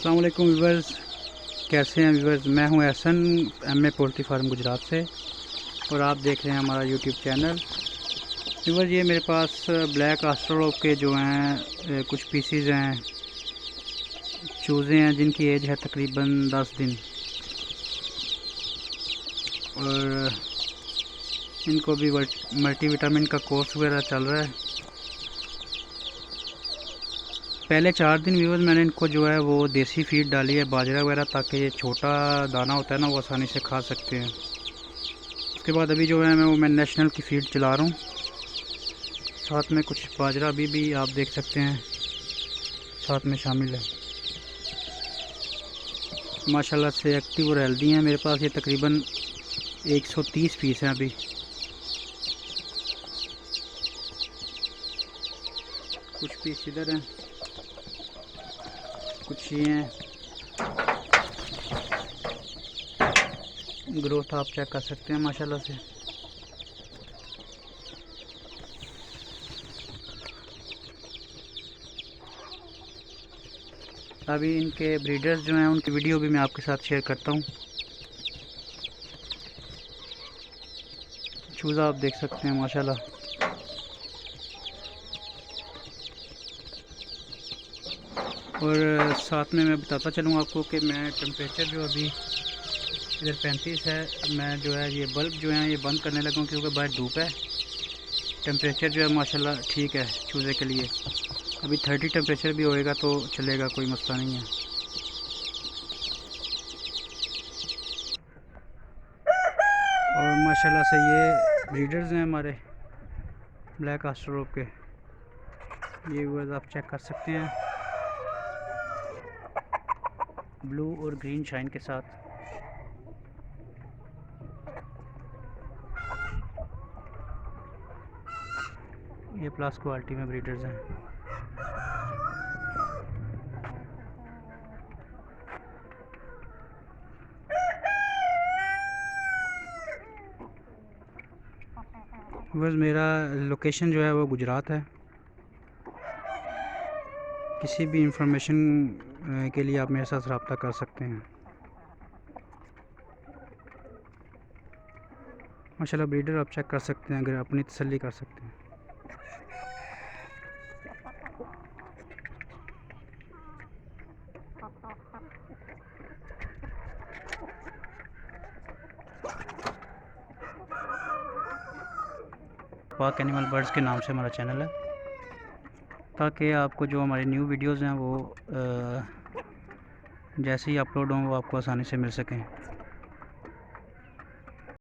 अस्सलाम वालेकुम व्यूवर्स, कैसे हैं व्यूवर्स। मैं हूं Ahsan MA poultry farm Gujarat से और आप देख रहे हैं हमारा यूट्यूब चैनल। व्यूवर्स, ये मेरे पास ब्लैक ऑस्ट्रेलोप के जो हैं कुछ पीसीज हैं, चूज़े हैं जिनकी एज है तकरीबन 10 दिन और इनको भी मल्टीविटामिन का कोर्स वगैरह चल रहा है। पहले 4 दिन व्यूवर्स मैंने इनको जो है वो देसी फीड डाली है, बाजरा वगैरह, ताकि ये छोटा दाना होता है ना वो आसानी से खा सकते हैं। उसके बाद अभी जो है मैं नेशनल की फीड चला रहा हूँ, साथ में कुछ बाजरा भी आप देख सकते हैं साथ में शामिल है। माशाल्लाह से एक्टिव और हेल्दी हैं। मेरे पास ये तकरीबन 130 पीस हैं अभी। कुछ पीस इधर हैं, कुछ ये हैं। ग्रोथ आप चेक कर सकते हैं माशाल्लाह से। अभी इनके ब्रीडर्स जो हैं उनकी वीडियो भी मैं आपके साथ शेयर करता हूँ। चूज़ा आप देख सकते हैं माशाल्लाह। और साथ में मैं बताता चलूँ आपको कि मैं टेम्परेचर जो अभी इधर 35 है, मैं जो है ये बल्ब जो है ये बंद करने लगा हूँ क्योंकि बाहर धूप है। टेम्परेचर जो है माशाल्लाह ठीक है चूज़े के लिए। अभी 30 टेम्परेचर भी होएगा तो चलेगा, कोई मसला नहीं है। और माशाल्लाह से ये ब्रीडर्स हैं हमारे ब्लैक ऑस्ट्रेलोप के, ये व्यूअर्स आप चेक कर सकते हैं, ब्लू और ग्रीन शाइन के साथ। ये प्लस क्वालिटी में ब्रीडर्स हैं। बस मेरा लोकेशन जो है वो गुजरात है। किसी भी इंफॉर्मेशन के लिए आप मेरे साथ रब्ता कर सकते हैं। माशाल्लाह ब्रीडर आप चेक कर सकते हैं, अगर अपनी तसल्ली कर सकते हैं। पाक एनिमल बर्ड्स के नाम से हमारा चैनल है, ताकि आपको जो हमारी न्यू वीडियोज़ हैं वो जैसे ही अपलोड हों वो आपको आसानी से मिल सकें।